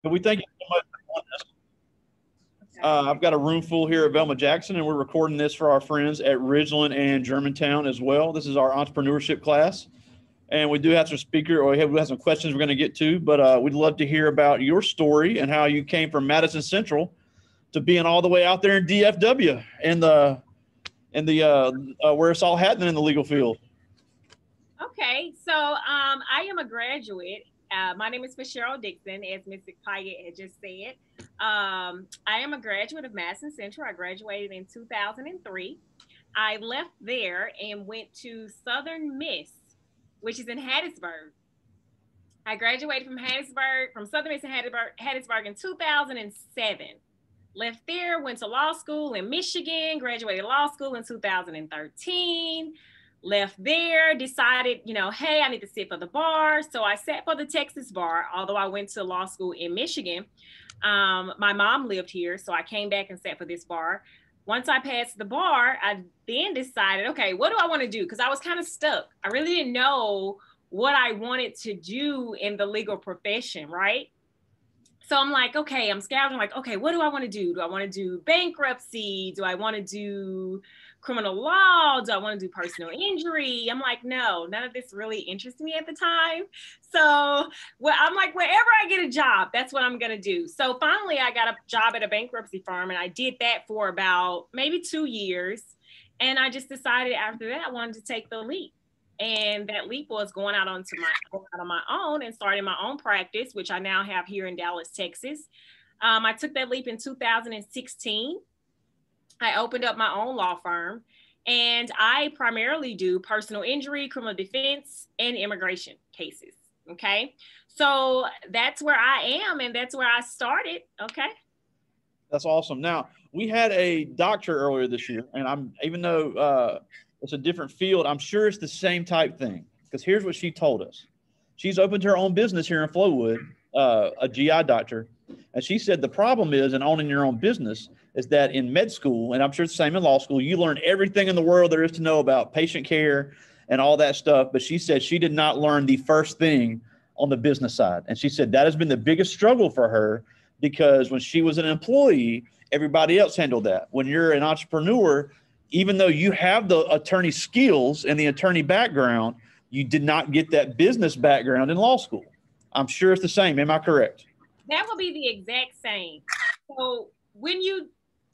But we thank you so much for doing this. I've got a room full here at Velma Jackson, and we're recording this for our friends at Ridgeland and Germantown as well. This is our entrepreneurship class, and we do have some speaker, or we have some questions we're going to get to, but we'd love to hear about your story and how you came from Madison Central to being all the way out there in DFW and where it's all happening in the legal field. Okay, so I am a graduate. My name is Facheryl Dixon, as Mrs. Pyatt had just said. I am a graduate of Madison Central. I graduated in 2003. I left there and went to Southern Miss, which is in Hattiesburg. I graduated from Southern Miss in Hattiesburg in 2007. Left there, went to law school in Michigan, graduated law school in 2013. Left there, decided, hey, I need to sit for the bar. So I sat for the Texas bar, although I went to law school in Michigan. My mom lived here, so I came back and sat for this bar. Once I passed the bar, I then decided, okay, what do I want to do? Because I was kind of stuck. I really didn't know what I wanted to do in the legal profession, right? So I'm like, okay, I'm scouting, like, okay, what do I want to do? Do I want to do bankruptcy? Do I want to do criminal law? Do I want to do personal injury? I'm like, no, none of this really interests me at the time. So I'm like, wherever I get a job, that's what I'm going to do. So finally, I got a job at a bankruptcy firm, and I did that for about maybe 2 years. And I just decided after that, I wanted to take the leap. And that leap was going out on my own and starting my own practice, which I now have here in Dallas, Texas. I took that leap in 2016. I opened up my own law firm, and I primarily do personal injury, criminal defense, and immigration cases. Okay. So that's where I am, and that's where I started. Okay. That's awesome. Now, we had a doctor earlier this year, and even though it's a different field, I'm sure it's the same type thing, because here's what she told us. She's opened her own business here in Flowood, a GI doctor, and she said the problem is in owning your own business is that in med school, and I'm sure it's the same in law school, you learn everything in the world there is to know about patient care and all that stuff, but she said she did not learn the first thing on the business side. And she said that has been the biggest struggle for her, because when she was an employee, everybody else handled that. When you're an entrepreneur, even though you have the attorney skills and the attorney background, you did not get that business background in law school. I'm sure it's the same. Am I correct? That would be the exact same. So when you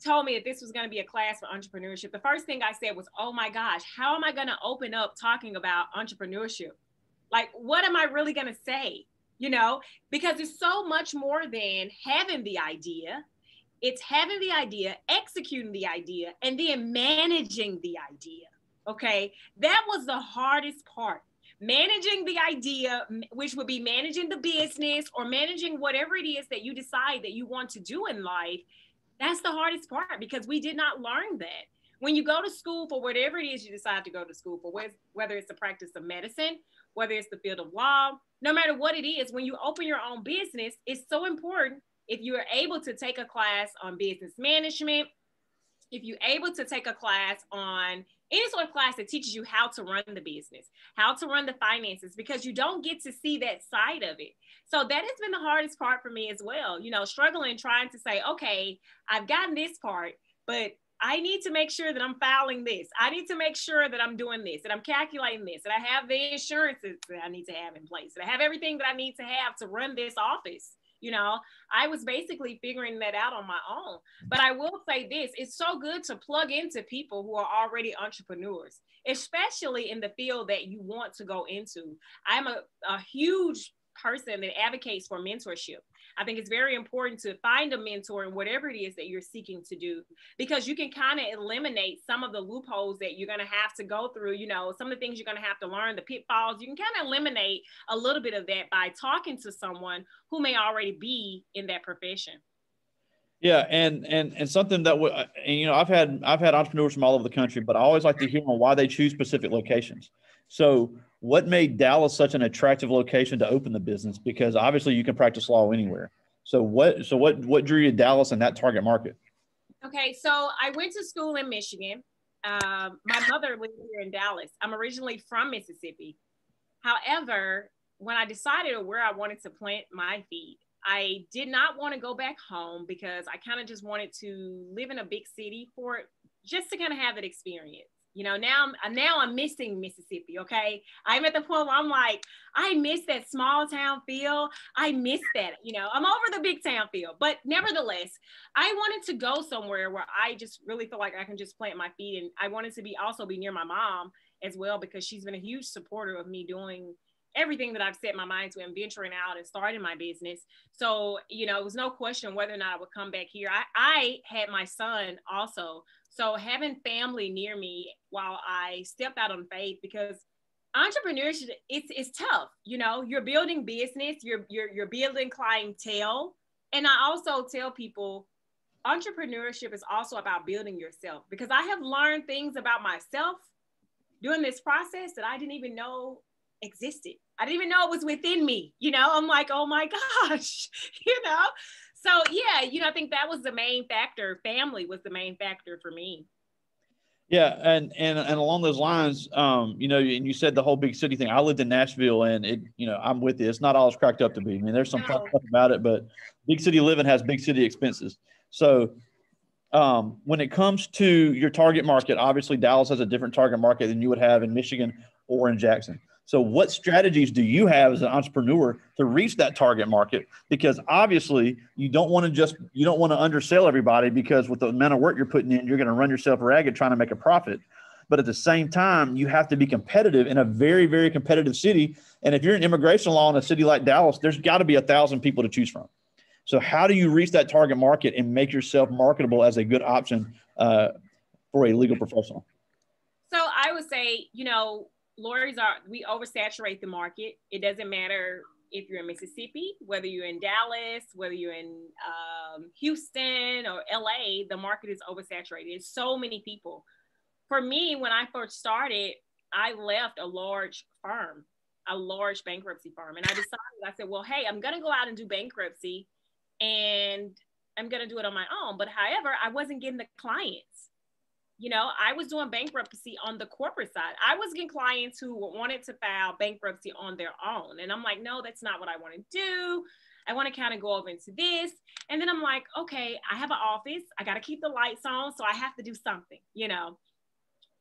told me that this was going to be a class for entrepreneurship, the first thing I said was, oh my gosh, how am I going to open up talking about entrepreneurship? Like, what am I really going to say? Because it's so much more than having the idea. It's having the idea, executing the idea, and then managing the idea. Okay. That was the hardest part. Managing the idea, which would be managing the business or managing whatever it is that you decide that you want to do in life. That's the hardest part, because we did not learn that. When you go to school for whatever it is you decide to go to school for, whether it's the practice of medicine, whether it's the field of law, no matter what it is, when you open your own business, it's so important. If you are able to take a class on business management, if you're able to take a class on any sort of class that teaches you how to run the business, how to run the finances, because you don't get to see that side of it. So that has been the hardest part for me as well, struggling, trying to say, okay, I've gotten this part, but I need to make sure that I'm filing this. I need to make sure that I'm doing this, that I'm calculating this, that I have the insurances that I need to have in place, that I have everything that I need to have to run this office. I was basically figuring that out on my own. But I will say this, it's so good to plug into people who are already entrepreneurs, especially in the field that you want to go into. I'm a huge person that advocates for mentorship. I think it's very important to find a mentor in whatever it is that you're seeking to do, because you can kind of eliminate some of the loopholes that you're going to have to go through, some of the things you're going to have to learn, the pitfalls. You can kind of eliminate a little bit of that by talking to someone who may already be in that profession. Yeah, and something that I've had entrepreneurs from all over the country, but I always like to hear on why they choose specific locations. So what made Dallas such an attractive location to open the business? Because obviously you can practice law anywhere. So what drew you to Dallas and that target market? Okay, so I went to school in Michigan. My mother lived here in Dallas. I'm originally from Mississippi. However, when I decided where I wanted to plant my feet, I did not want to go back home because I kind of just wanted to live in a big city for just to kind of have that experience. You know, now I'm missing Mississippi. Okay. I'm at the point where I'm like, I miss that small town feel. I miss that, you know, I'm over the big town feel, but nevertheless, I wanted to go somewhere where I just really feel like I can just plant my feet. And I wanted to also be near my mom as well, because she's been a huge supporter of me doing everything that I've set my mind to and venturing out and starting my business. So, you know, it was no question whether or not I would come back here. I had my son also. So having family near me while I stepped out on faith, because entrepreneurship, it's tough. You know, you're building business, you're building clientele. And I also tell people, entrepreneurship is also about building yourself, because I have learned things about myself during this process that I didn't even know existed. I didn't even know it was within me. You know, I'm like, oh my gosh, you know? So yeah, you know, I think that was the main factor. Family was the main factor for me. Yeah. And along those lines, you know, and you said the whole big city thing. I lived in Nashville, and it, you know, I'm with you. It's not all it's cracked up to be. I mean, there's some fun stuff about it, but big city living has big city expenses. So when it comes to your target market, obviously Dallas has a different target market than you would have in Michigan or in Jackson. So what strategies do you have as an entrepreneur to reach that target market? Because obviously you don't want to undersell everybody, because with the amount of work you're putting in, you're going to run yourself ragged trying to make a profit. But at the same time, you have to be competitive in a very, very competitive city. And if you're in immigration law in a city like Dallas, there's got to be 1,000 people to choose from. So how do you reach that target market and make yourself marketable as a good option for a legal professional? So I would say, you know, lawyers we oversaturate the market. It doesn't matter if you're in Mississippi, whether you're in Dallas, whether you're in Houston or LA, the market is oversaturated. There's so many people. For me, when I first started, I left a large bankruptcy firm. And I said, well, hey, I'm going to go out and do bankruptcy, and I'm going to do it on my own. But however, I wasn't getting the clients. You know, I was doing bankruptcy on the corporate side. I was getting clients who wanted to file bankruptcy on their own. And I'm like, no, that's not what I want to do. I want to kind of go over into this. And then I'm like, okay, I have an office. I got to keep the lights on. So I have to do something, you know.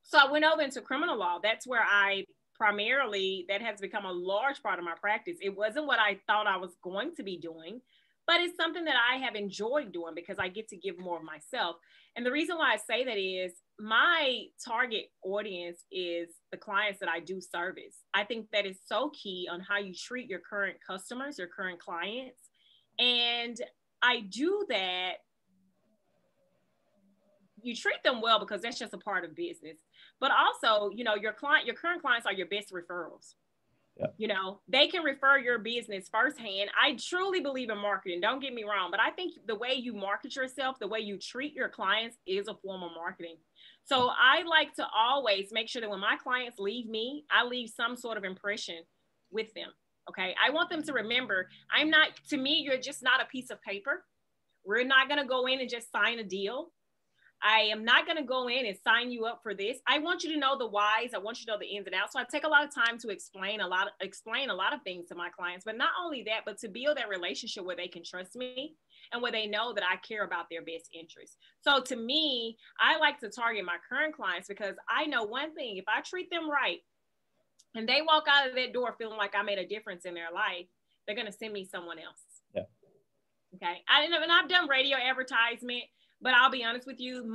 So I went over into criminal law. That's where that has become a large part of my practice. It wasn't what I thought I was going to be doing, but it's something that I have enjoyed doing because I get to give more of myself. And the reason why I say that is my target audience is the clients that I do service. I think that is so key on how you treat your current customers, your current clients. And I do that. You treat them well because that's just a part of business. But also, you know, your current clients are your best referrals. Yep. You know, they can refer your business firsthand. I truly believe in marketing. Don't get me wrong, but I think the way you market yourself, the way you treat your clients is a form of marketing. So I like to always make sure that when my clients leave me, I leave some sort of impression with them. Okay. I want them to remember, to me, you're just not a piece of paper. We're not going to go in and just sign a deal. I am not going to go in and sign you up for this. I want you to know the whys. I want you to know the ins and outs. So I take a lot of time to explain a lot of things to my clients, but not only that, but to build that relationship where they can trust me and where they know that I care about their best interests. So to me, I like to target my current clients because I know one thing: if I treat them right and they walk out of that door feeling like I made a difference in their life, they're going to send me someone else. Yeah. Okay. And I've done radio advertisement. But I'll be honest with you,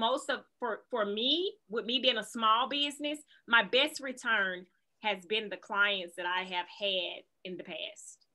for me, with me being a small business, my best return has been the clients that I have had in the past.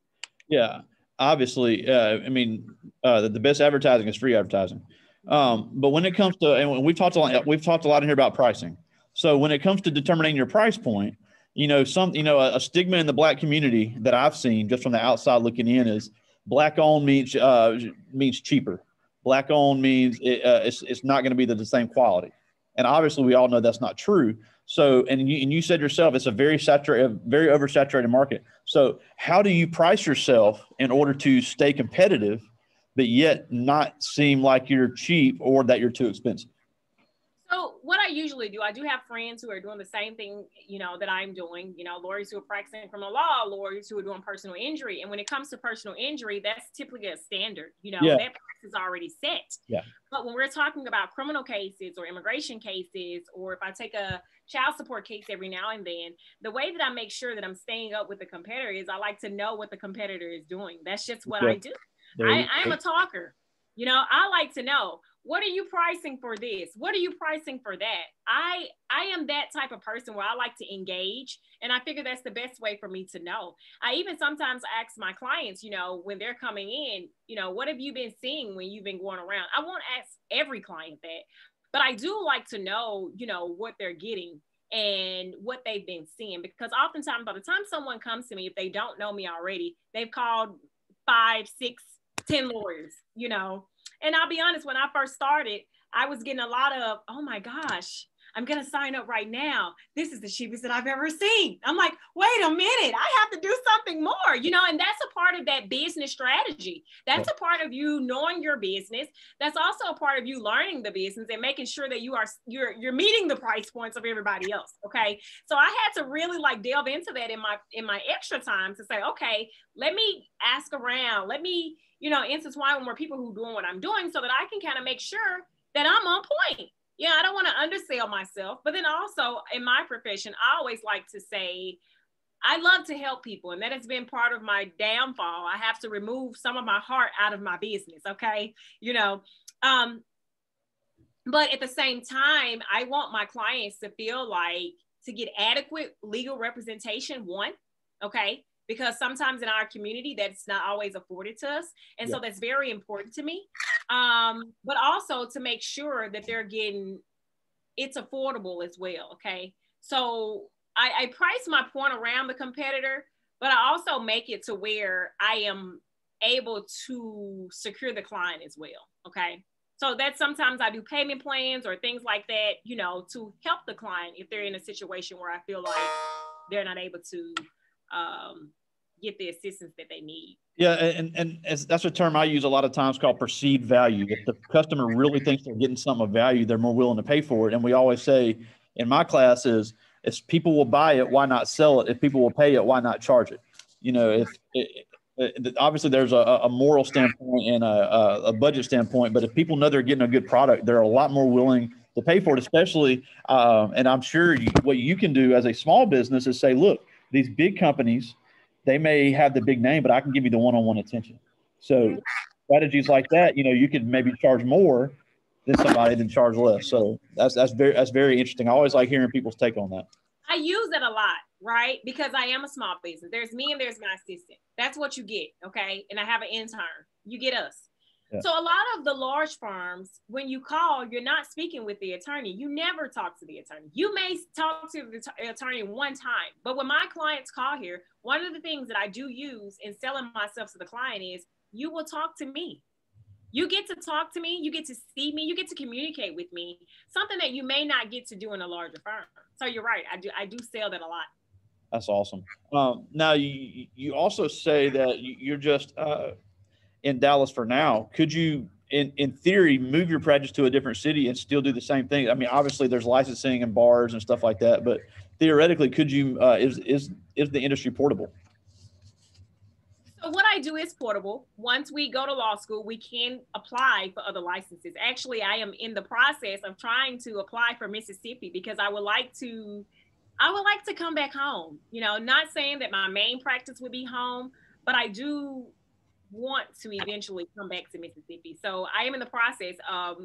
Yeah, obviously. I mean, the best advertising is free advertising. But when it comes to, and we've talked a lot in here about pricing. So when it comes to determining your price point, you know, a stigma in the Black community that I've seen just from the outside looking in is Black owned means cheaper. Black owned means it's not going to be the same quality. And obviously we all know that's not true. So, and you said yourself, it's a very oversaturated market. So how do you price yourself in order to stay competitive, but yet not seem like you're cheap or that you're too expensive? So what I usually do, I do have friends who are doing the same thing, that I'm doing, lawyers who are practicing criminal law, lawyers who are doing personal injury. And when it comes to personal injury, that's typically a standard, Yeah. that practice is already set. Yeah. But when we're talking about criminal cases or immigration cases, or if I take a child support case every now and then, the way that I make sure that I'm staying up with the competitor is I like to know what the competitor is doing. That's just what I do. I am a talker. I like to know, what are you pricing for this? What are you pricing for that? I am that type of person where I like to engage, and I figure that's the best way for me to know. I even sometimes ask my clients, when they're coming in, what have you been seeing when you've been going around? I won't ask every client that, but I do like to know, what they're getting and what they've been seeing, because oftentimes by the time someone comes to me, if they don't know me already, they've called 5, 6, 10 lawyers, And I'll be honest, when I first started, I was getting a lot of, oh my gosh, I'm going to sign up right now. This is the cheapest that I've ever seen. I'm like, wait a minute, I have to do something more, and that's a part of that business strategy. That's a part of you knowing your business. That's also a part of you learning the business and making sure that you're meeting the price points of everybody else. Okay. So I had to really delve into that in my extra time to say, okay, let me ask around. Let me, intertwine with more people who are doing what I'm doing so that I can kind of make sure that I'm on point. Yeah, I don't want to undersell myself, but then also in my profession, I always like to say, I love to help people. And that has been part of my downfall. I have to remove some of my heart out of my business. Okay. But at the same time, I want my clients to feel to get adequate legal representation, one. Okay. Because sometimes in our community, that's not always afforded to us. And so that's very important to me. But also to make sure that it's affordable as well. Okay. So I price my point around the competitor, but I also make it to where I am able to secure the client as well. Okay. So that sometimes I do payment plans or things like that, to help the client if they're in a situation where I feel like they're not able to get the assistance that they need. Yeah, and that's a term I use a lot of times called perceived value. If the customer really thinks they're getting something of value, they're more willing to pay for it. And we always say in my class is, if people will buy it, why not sell it? If people will pay it, why not charge it? Obviously there's a moral standpoint and a budget standpoint, but if people know they're getting a good product, they're a lot more willing to pay for it, especially, and I'm sure what you can do as a small business is say, look, these big companies, they may have the big name, but I can give you the one-on-one attention. So strategies like that, you could maybe charge more than somebody than charge less. So that's very interesting. I always like hearing people's take on that. I use it a lot, right? Because I am a small business. There's me and there's my assistant. That's what you get, okay? And I have an intern. You get us. Yeah. So a lot of the large firms, when you call, you're not speaking with the attorney. You never talk to the attorney. You may talk to the attorney one time, but when my clients call here, one of the things that I do use in selling myself to the client is, you will talk to me. You get to talk to me. You get to see me. You get to communicate with me, something that you may not get to do in a larger firm. So you're right. I do sell that a lot. That's awesome. Now, you also say that you're just in Dallas for now. Could you, in theory, move your practice to a different city and still do the same thing? I mean, obviously there's licensing and bars and stuff like that, but theoretically, could you, is the industry portable? So what I do is portable. Once we go to law school, we can apply for other licenses. Actually, I am in the process of trying to apply for Mississippi because I would like to come back home. Not saying that my main practice would be home, but I do want to eventually come back to Mississippi. So I am in the process of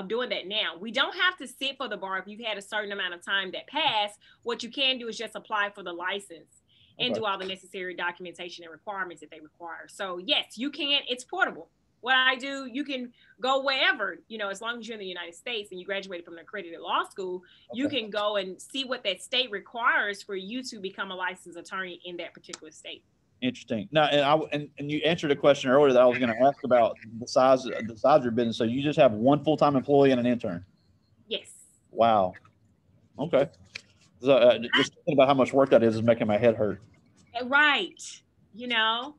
doing that now. We don't have to sit for the bar if you've had a certain amount of time that passed. What you can do is just apply for the license and do all the necessary documentation and requirements that they require. So yes, you can. It's portable. What I do, you can go wherever, as long as you're in the United States and you graduated from an accredited law school, you can go and see what that state requires for you to become a licensed attorney in that particular state. Interesting. Now, and you answered a question earlier that I was going to ask about the size of your business. So you just have one full-time employee and an intern? Yes. Wow. Okay. So just thinking about how much work that is making my head hurt. Right. And now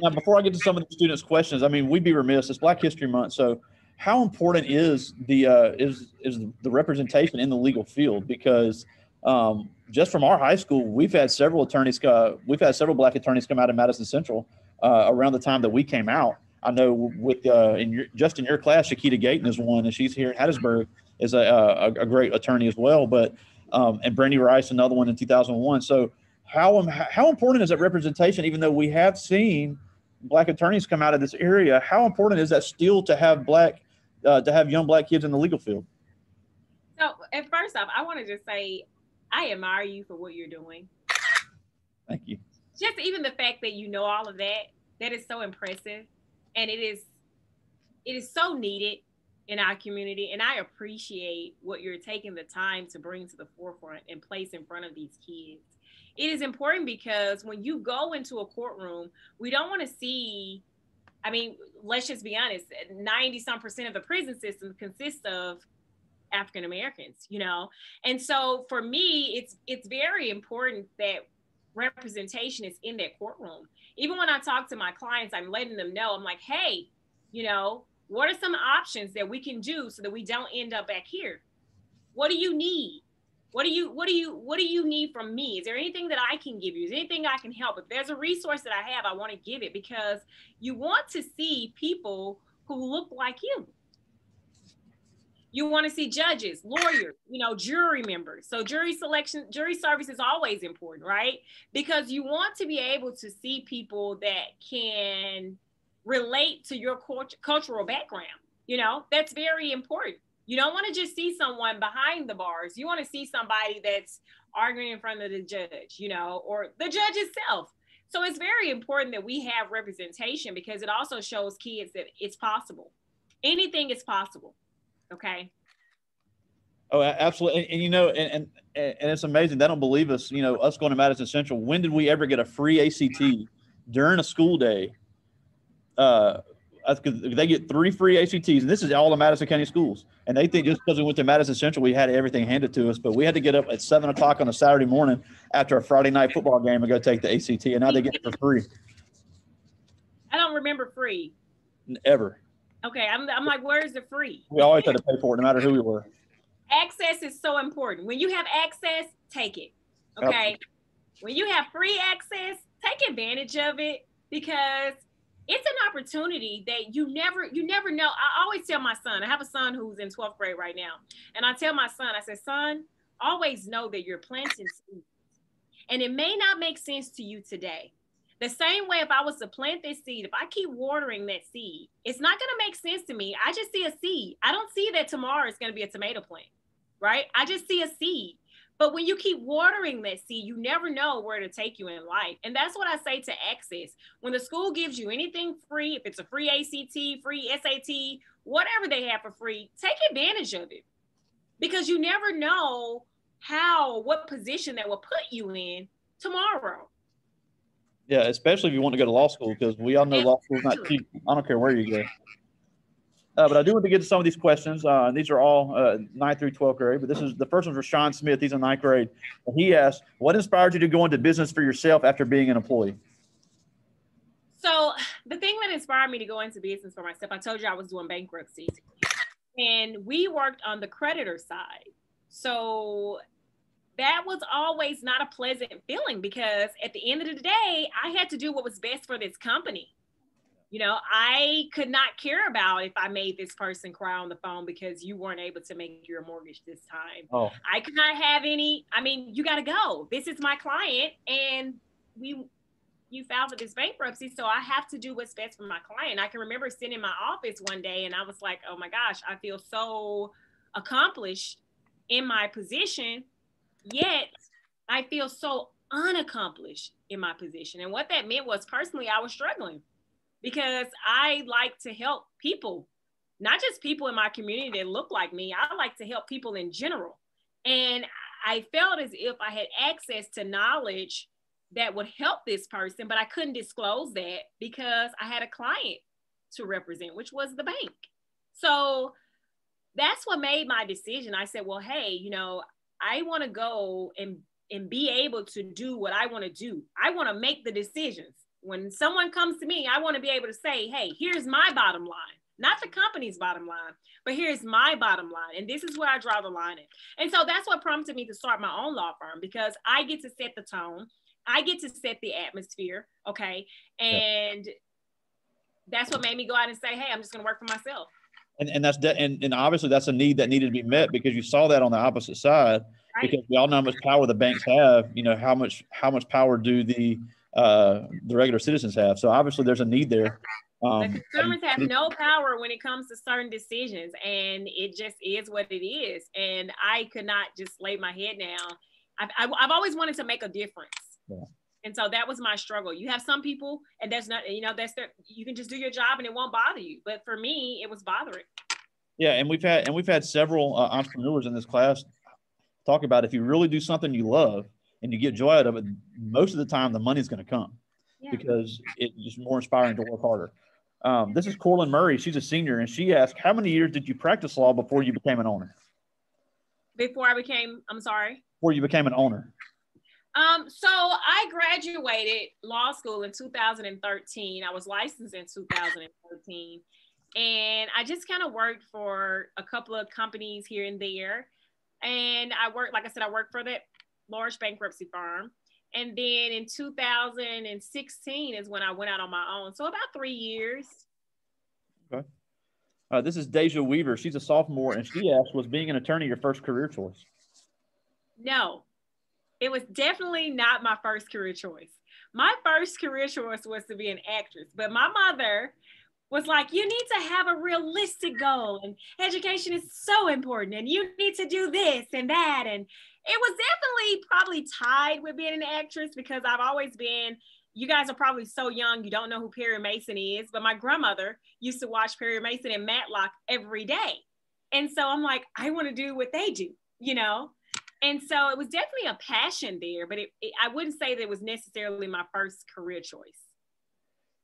before I get to some of the students' questions, I mean, we'd be remiss. It's Black History Month. So how important is the representation in the legal field? Because just from our high school, we've had several Black attorneys come out of Madison Central around the time that we came out. I know with in your class, Shakita Gayton is one, and she's here at Hattiesburg, is a great attorney as well. But and Brandy Rice, another one in 2001. So how important is that representation? Even though we have seen Black attorneys come out of this area, how important is that still to have young Black kids in the legal field? So, and first off, I want to just say, I admire you for what you're doing. Thank you. Just even the fact that you know all of that, that is so impressive. And it is so needed in our community. And I appreciate what you're taking the time to bring to the forefront and place in front of these kids. It is important because when you go into a courtroom, we don't want to see, I mean, let's just be honest, 90-some% of the prison system consists of African Americans, you know? And so for me, it's very important that representation is in that courtroom. Even when I talk to my clients, I'm letting them know, I'm like, hey, you know, what are some options that we can do so that we don't end up back here? What do you need? What do you need from me? Is there anything that I can give you? Is there anything I can help? If there's a resource that I have, I want to give it, because you want to see people who look like you. You want to see judges, lawyers, you know, jury members. So jury service is always important, right? Because you want to be able to see people that can relate to your cultural background. You know, that's very important. You don't want to just see someone behind the bars. You want to see somebody that's arguing in front of the judge, you know, or the judge itself. So it's very important that we have representation, because it also shows kids that it's possible. Anything is possible. Okay. Oh, absolutely. And you know, and it's amazing. They don't believe us, you know, us going to Madison Central. When did we ever get a free ACT during a school day? They get 3 free ACTs, and this is all the Madison County schools. And they think just because we went to Madison Central, we had everything handed to us, but we had to get up at 7 o'clock on a Saturday morning after a Friday night football game and go take the ACT. And now they get it for free. I don't remember free. Ever. Okay, I'm like, where's the free? We always had to pay for it, no matter who we were. Access is so important. When you have access, take it. Okay. Yep. When you have free access, take advantage of it, because it's an opportunity that you never know. I always tell my son, I have a son who's in 12th grade right now. And I tell my son, I said, son, always know that you're planting seeds. And it may not make sense to you today. The same way, if I was to plant this seed, if I keep watering that seed, it's not going to make sense to me. I just see a seed. I don't see that tomorrow it's going to be a tomato plant, right? I just see a seed. But when you keep watering that seed, you never know where to take you in life. And that's what I say to access. When the school gives you anything free, if it's a free ACT, free SAT, whatever they have for free, take advantage of it. Because you never know what position that will put you in tomorrow. Yeah, especially if you want to go to law school, because we all know law school is not cheap. I don't care where you go. But I do want to get to some of these questions. These are all 9th through 12th grade, but this is the first one's for Sean Smith. He's in 9th grade. And he asked, what inspired you to go into business for yourself after being an employee? So the thing that inspired me to go into business for myself, I told you I was doing bankruptcy, and we worked on the creditor side. So that was always not a pleasant feeling, because at the end of the day, I had to do what was best for this company. You know, I could not care about if I made this person cry on the phone because you weren't able to make your mortgage this time. Oh. I could not have any, I mean, you got to go. This is my client, and you filed for this bankruptcy, so I have to do what's best for my client. I can remember sitting in my office one day, and I was like, oh my gosh, I feel so accomplished in my position, yet I feel so unaccomplished in my position. And what that meant was, personally, I was struggling, because I like to help people, not just people in my community that look like me. I like to help people in general. And I felt as if I had access to knowledge that would help this person, but I couldn't disclose that because I had a client to represent, which was the bank. So that's what made my decision. I said, well, hey, you know, I want to go and be able to do what I want to do. I want to make the decisions. When someone comes to me, I want to be able to say, hey, here's my bottom line. not the company's bottom line, but here's my bottom line. And this is where I draw the line in. And so that's what prompted me to start my own law firm, because I get to set the tone. I get to set the atmosphere. Okay. And that's what made me go out and say, hey, I'm just going to work for myself. And that's and obviously that's a need that needed to be met, because you saw that on the opposite side, right? Because we all know how much power the banks have. You know, how much power do the regular citizens have? So obviously there's a need there. The consumers have no power when it comes to certain decisions, and it just is what it is. And I could not just lay my head down. I've always wanted to make a difference. Yeah. And so that was my struggle. You have some people, and there's not, you know, you can just do your job and it won't bother you. But for me, it was bothering. Yeah, and we've had several entrepreneurs in this class talk about, if you really do something you love and you get joy out of it, most of the time the money's going to come, because it's just more inspiring to work harder. This is Corlin Murray. She's a senior, and she asked, how many years did you practice law before you became an owner? Before you became an owner. So I graduated law school in 2013. I was licensed in 2013. And I just kind of worked for a couple of companies here and there. And I worked for that large bankruptcy firm. And then in 2016 is when I went out on my own. So about 3 years. Okay. This is Deja Weaver. She's a sophomore, and she asked, was being an attorney your first career choice? No. It was definitely not my first career choice. My first career choice was to be an actress, but my mother was like, you need to have a realistic goal, and education is so important, and you need to do this and that. And it was definitely probably tied with being an actress, because I've always been, you guys are probably so young, you don't know who Perry Mason is, but my grandmother used to watch Perry Mason and Matlock every day. And so I'm like, I want to do what they do, you know? And so it was definitely a passion there, but I wouldn't say that it was necessarily my first career choice.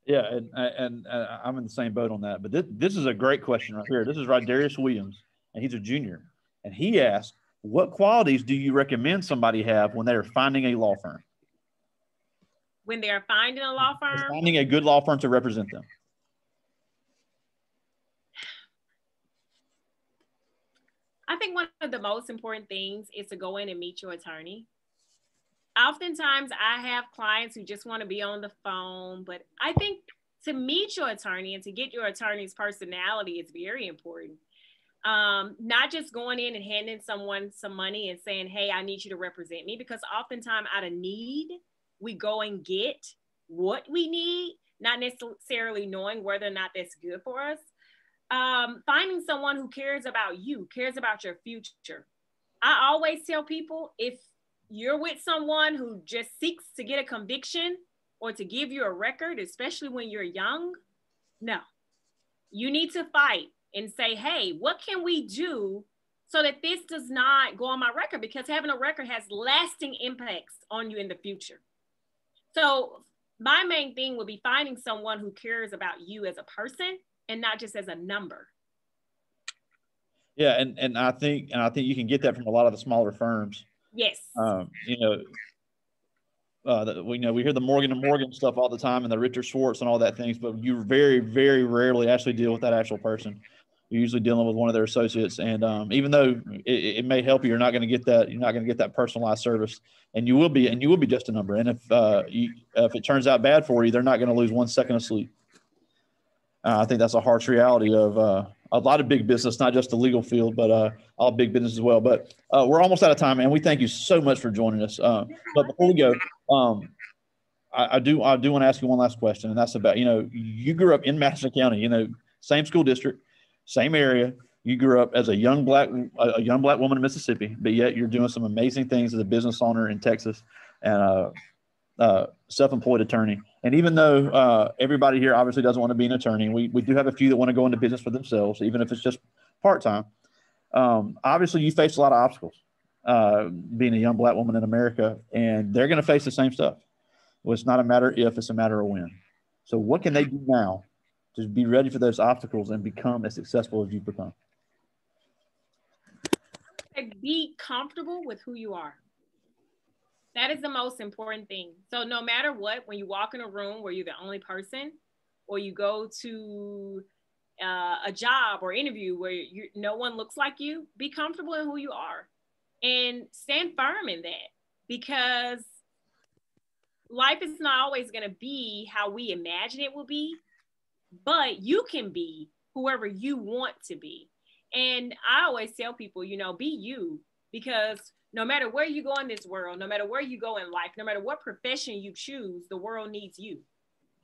Yeah, and I'm in the same boat on that. But this is a great question right here. This is Darius Williams, and he's a junior. And he asked, what qualities do you recommend somebody have when they're finding a law firm? When they're finding a law firm? Finding a good law firm to represent them. I think one of the most important things is to go in and meet your attorney. Oftentimes I have clients who just want to be on the phone, but I think to meet your attorney and to get your attorney's personality is very important. Not just going in and handing someone some money and saying, hey, I need you to represent me, because oftentimes out of need, we go and get what we need, not necessarily knowing whether or not that's good for us. Finding someone who cares about you, cares about your future. I always tell people, if you're with someone who just seeks to get a conviction or to give you a record, especially when you're young, no. You need to fight and say, hey, what can we do so that this does not go on my record? Because having a record has lasting impacts on you in the future. So my main thing would be finding someone who cares about you as a person and not just as a number. Yeah, and I think you can get that from a lot of the smaller firms. Yes. We hear the Morgan & Morgan stuff all the time, and the Richard Schwartz and all that things, but you very, very rarely actually deal with that actual person. You're usually dealing with one of their associates, and even though it may help you, you're not going to get that. You're not going to get that personalized service, and you will be just a number. And if it turns out bad for you, they're not going to lose 1 second of sleep. I think that's a harsh reality of a lot of big business, not just the legal field, but all big business as well. But we're almost out of time, and we thank you so much for joining us. But before we go, I do want to ask you one last question, and that's about, you grew up in Madison County, same school district, same area. You grew up as a young black woman in Mississippi, but yet you're doing some amazing things as a business owner in Texas and self-employed attorney. And even though everybody here obviously doesn't want to be an attorney, we do have a few that want to go into business for themselves, even if it's just part-time. Obviously, you face a lot of obstacles being a young black woman in America, and they're going to face the same stuff. Well, it's not a matter if, it's a matter of when. So what can they do now to be ready for those obstacles and become as successful as you've become? Be comfortable with who you are. That is the most important thing. So no matter what, when you walk in a room where you're the only person, or you go to a job or interview where no one looks like you, be comfortable in who you are and stand firm in that, because life is not always going to be how we imagine it will be, but you can be whoever you want to be. And I always tell people, you know, be you, because no matter where you go in this world, no matter where you go in life, no matter what profession you choose, the world needs you.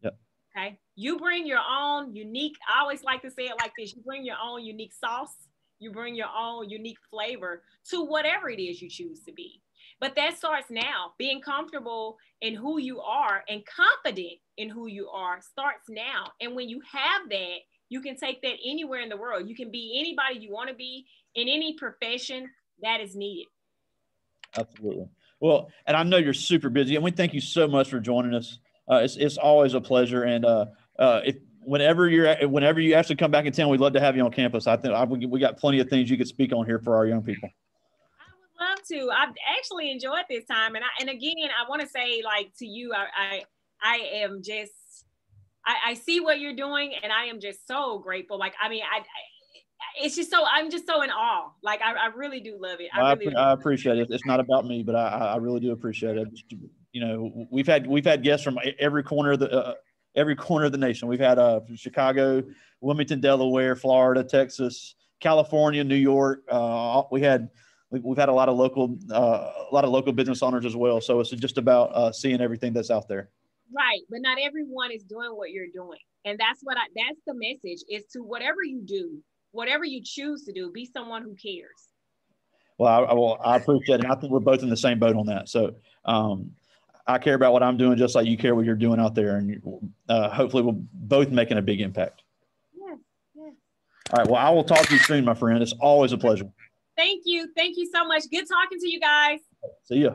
Yep. Okay. You bring your own unique, I always like to say it like this, you bring your own unique sauce, you bring your own unique flavor to whatever it is you choose to be. But that starts now. Being comfortable in who you are and confident in who you are starts now. And when you have that, you can take that anywhere in the world. You can be anybody you want to be in any profession that is needed. Absolutely. Well, and I know you're super busy, and we thank you so much for joining us. It's always a pleasure. And whenever you actually come back in town, we'd love to have you on campus. I think we got plenty of things you could speak on here for our young people. Love to. I've actually enjoyed this time, and again, I want to say, like, to you, I am just, I see what you're doing, and I am just so grateful. Like, I mean, it's just so, I'm just so in awe. Like, I really do love it. I appreciate it. It's not about me, but I really do appreciate it. You know, we've had guests from every corner of the nation. We've had Chicago, Wilmington, Delaware, Florida, Texas, California, New York. We've had a lot of local business owners as well. So it's just about seeing everything that's out there. Right. But not everyone is doing what you're doing. And that's the message, is to whatever you do, whatever you choose to do, be someone who cares. Well, I appreciate it. And I think we're both in the same boat on that. So I care about what I'm doing just like you care what you're doing out there. And hopefully we'll both making a big impact. Yes. Yes. All right. Well, I will talk to you soon, my friend. It's always a pleasure. Thank you. Thank you so much. Good talking to you guys. See ya.